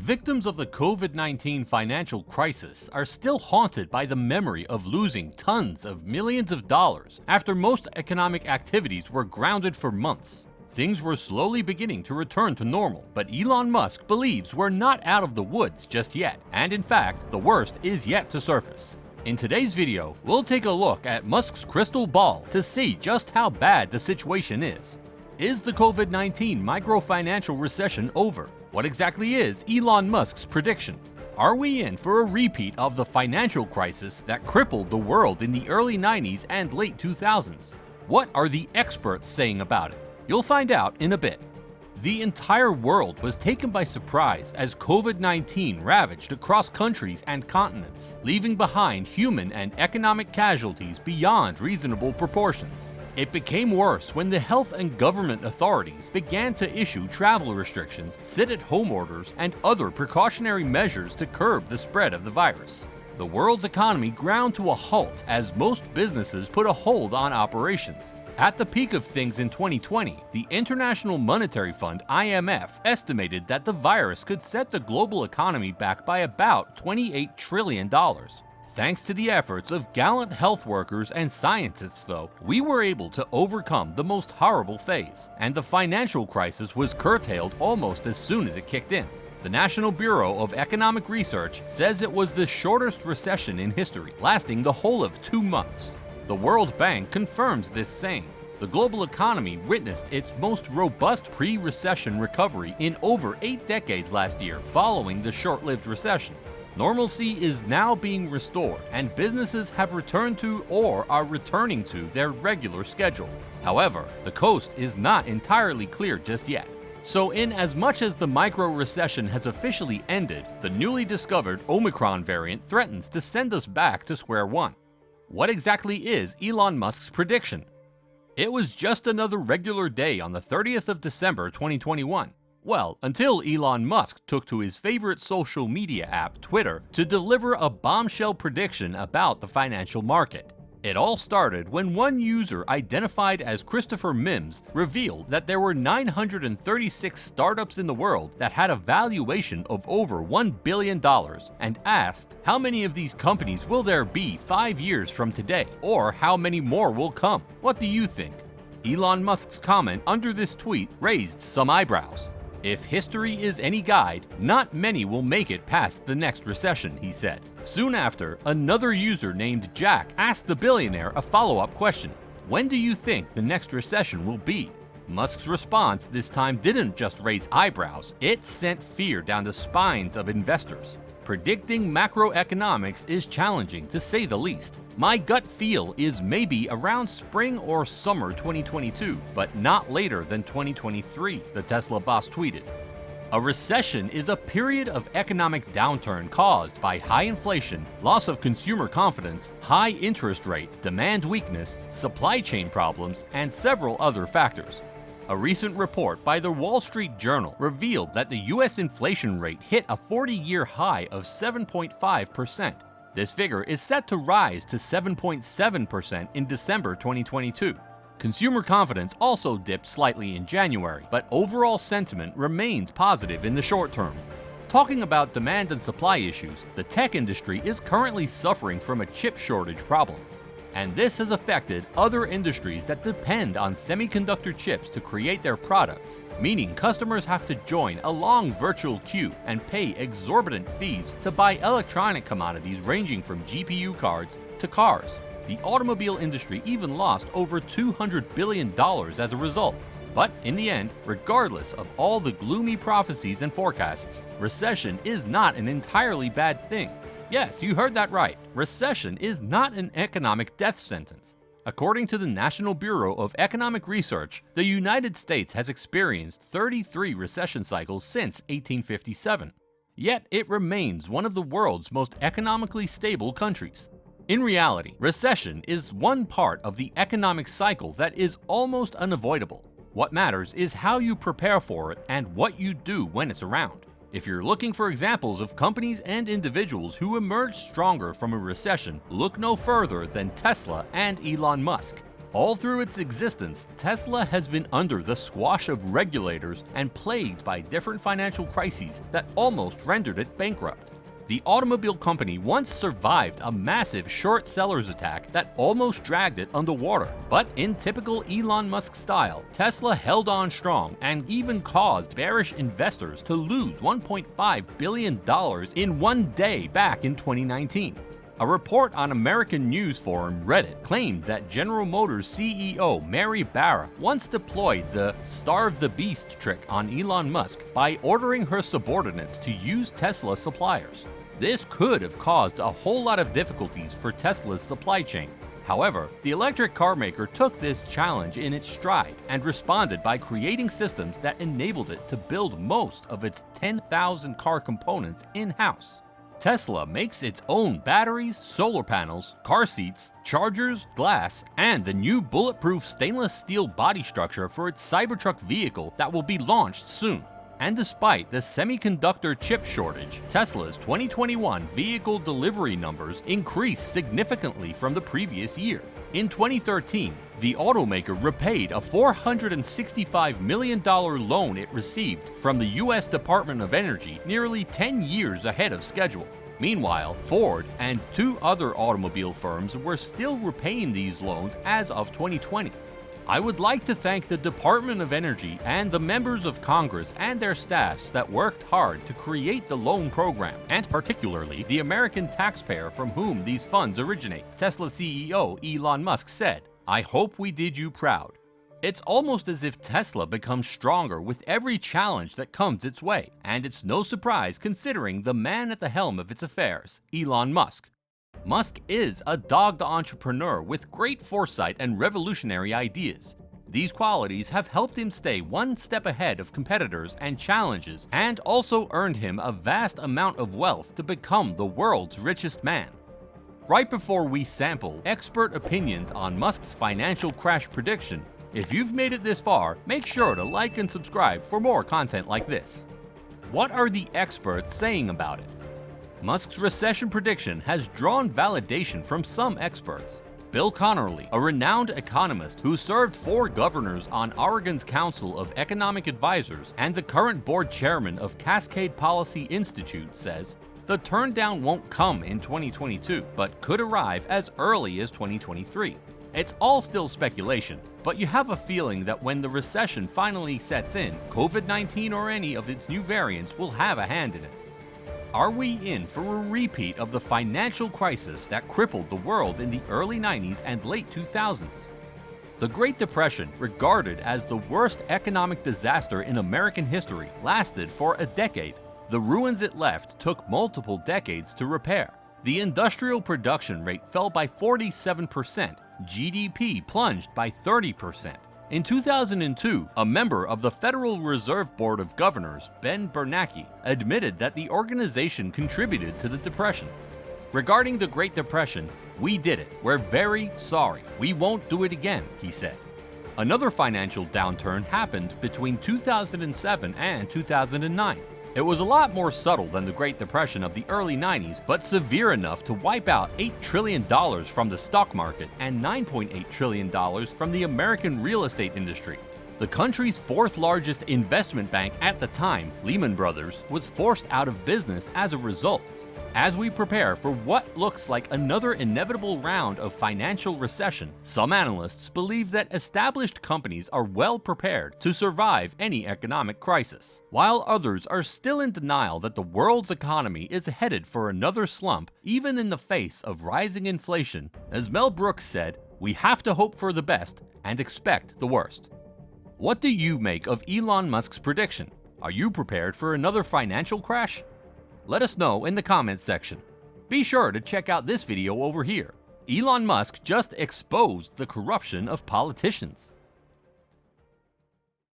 Victims of the COVID-19 financial crisis are still haunted by the memory of losing tons of millions of dollars after most economic activities were grounded for months. Things were slowly beginning to return to normal, but Elon Musk believes we're not out of the woods just yet, and in fact, the worst is yet to surface. In today's video, we'll take a look at Musk's crystal ball to see just how bad the situation is. Is the COVID-19 micro-financial recession over? What exactly is Elon Musk's prediction? Are we in for a repeat of the financial crisis that crippled the world in the early 90s and late 2000s? What are the experts saying about it? You'll find out in a bit. The entire world was taken by surprise as COVID-19 ravaged across countries and continents, leaving behind human and economic casualties beyond reasonable proportions. It became worse when the health and government authorities began to issue travel restrictions, sit-at-home orders, and other precautionary measures to curb the spread of the virus. The world's economy ground to a halt as most businesses put a hold on operations. At the peak of things in 2020, the International Monetary Fund (IMF) estimated that the virus could set the global economy back by about $28 trillion. Thanks to the efforts of gallant health workers and scientists, though, we were able to overcome the most horrible phase, and the financial crisis was curtailed almost as soon as it kicked in. The National Bureau of Economic Research says it was the shortest recession in history, lasting the whole of 2 months. The World Bank confirms this saying. The global economy witnessed its most robust pre-recession recovery in over 8 decades last year following the short-lived recession. Normalcy is now being restored, and businesses have returned to or are returning to their regular schedule. However, the coast is not entirely clear just yet. So in as much as the micro-recession has officially ended, the newly discovered Omicron variant threatens to send us back to square one. What exactly is Elon Musk's prediction? It was just another regular day on the 30th of December 2021. Well, until Elon Musk took to his favorite social media app, Twitter, to deliver a bombshell prediction about the financial market. It all started when one user identified as Christopher Mims revealed that there were 936 startups in the world that had a valuation of over $1 billion and asked, how many of these companies will there be 5 years from today? Or how many more will come? What do you think? Elon Musk's comment under this tweet raised some eyebrows. If history is any guide, not many will make it past the next recession, he said. Soon after, another user named Jack asked the billionaire a follow-up question. When do you think the next recession will be? Musk's response this time didn't just raise eyebrows, it sent fear down the spines of investors. Predicting macroeconomics is challenging, to say the least. My gut feel is maybe around spring or summer 2022, but not later than 2023, the Tesla boss tweeted. A recession is a period of economic downturn caused by high inflation, loss of consumer confidence, high interest rate, demand weakness, supply chain problems, and several other factors. A recent report by the Wall Street Journal revealed that the U.S. inflation rate hit a 40-year high of 7.5%. This figure is set to rise to 7.7% in December 2022. Consumer confidence also dipped slightly in January, but overall sentiment remains positive in the short term. Talking about demand and supply issues, the tech industry is currently suffering from a chip shortage problem. And this has affected other industries that depend on semiconductor chips to create their products, meaning customers have to join a long virtual queue and pay exorbitant fees to buy electronic commodities ranging from GPU cards to cars. The automobile industry even lost over $200 billion as a result. But in the end, regardless of all the gloomy prophecies and forecasts, recession is not an entirely bad thing. Yes, you heard that right. Recession is not an economic death sentence. According to the National Bureau of Economic Research, the United States has experienced 33 recession cycles since 1857. Yet it remains one of the world's most economically stable countries. In reality, recession is one part of the economic cycle that is almost unavoidable. What matters is how you prepare for it and what you do when it's around. If you're looking for examples of companies and individuals who emerged stronger from a recession, look no further than Tesla and Elon Musk. All through its existence, Tesla has been under the squash of regulators and plagued by different financial crises that almost rendered it bankrupt. The automobile company once survived a massive short sellers attack that almost dragged it underwater. But in typical Elon Musk style, Tesla held on strong and even caused bearish investors to lose $1.5 billion in one day back in 2019. A report on American news forum Reddit claimed that General Motors CEO Mary Barra once deployed the starve the beast trick on Elon Musk by ordering her subordinates to use Tesla suppliers. This could have caused a whole lot of difficulties for Tesla's supply chain. However, the electric car maker took this challenge in its stride and responded by creating systems that enabled it to build most of its 10,000 car components in-house. Tesla makes its own batteries, solar panels, car seats, chargers, glass, and the new bulletproof stainless steel body structure for its Cybertruck vehicle that will be launched soon. And despite the semiconductor chip shortage, Tesla's 2021 vehicle delivery numbers increased significantly from the previous year. In 2013, the automaker repaid a $465 million loan it received from the US Department of Energy nearly 10 years ahead of schedule. Meanwhile, Ford and two other automobile firms were still repaying these loans as of 2020. I would like to thank the Department of Energy and the members of Congress and their staffs that worked hard to create the loan program, and particularly the American taxpayer from whom these funds originate. Tesla CEO Elon Musk said, "I hope we did you proud." It's almost as if Tesla becomes stronger with every challenge that comes its way, and it's no surprise considering the man at the helm of its affairs, Elon Musk. Musk is a dogged entrepreneur with great foresight and revolutionary ideas. These qualities have helped him stay one step ahead of competitors and challenges, and also earned him a vast amount of wealth to become the world's richest man. Right before we sample expert opinions on Musk's financial crash prediction, if you've made it this far, make sure to like and subscribe for more content like this. What are the experts saying about it? Musk's recession prediction has drawn validation from some experts. Bill Connerly, a renowned economist who served 4 governors on Oregon's Council of Economic Advisors and the current board chairman of Cascade Policy Institute, says, the turndown won't come in 2022, but could arrive as early as 2023. It's all still speculation, but you have a feeling that when the recession finally sets in, COVID-19 or any of its new variants will have a hand in it. Are we in for a repeat of the financial crisis that crippled the world in the early 90s and late 2000s? The Great Depression, regarded as the worst economic disaster in American history, lasted for a decade. The ruins it left took multiple decades to repair. The industrial production rate fell by 47%, GDP plunged by 30%. In 2002, a member of the Federal Reserve Board of Governors, Ben Bernanke, admitted that the organization contributed to the Depression. Regarding the Great Depression, "We did it. We're very sorry. We won't do it again," he said. Another financial downturn happened between 2007 and 2009. It was a lot more subtle than the Great Depression of the early 90s, but severe enough to wipe out $8 trillion from the stock market and $9.8 trillion from the American real estate industry. The country's 4th largest investment bank at the time, Lehman Brothers, was forced out of business as a result. As we prepare for what looks like another inevitable round of financial recession, some analysts believe that established companies are well prepared to survive any economic crisis, while others are still in denial that the world's economy is headed for another slump, even in the face of rising inflation. As Mel Brooks said, "We have to hope for the best and expect the worst." What do you make of Elon Musk's prediction? Are you prepared for another financial crash? Let us know in the comments section. Be sure to check out this video over here. Elon Musk just exposed the corruption of politicians.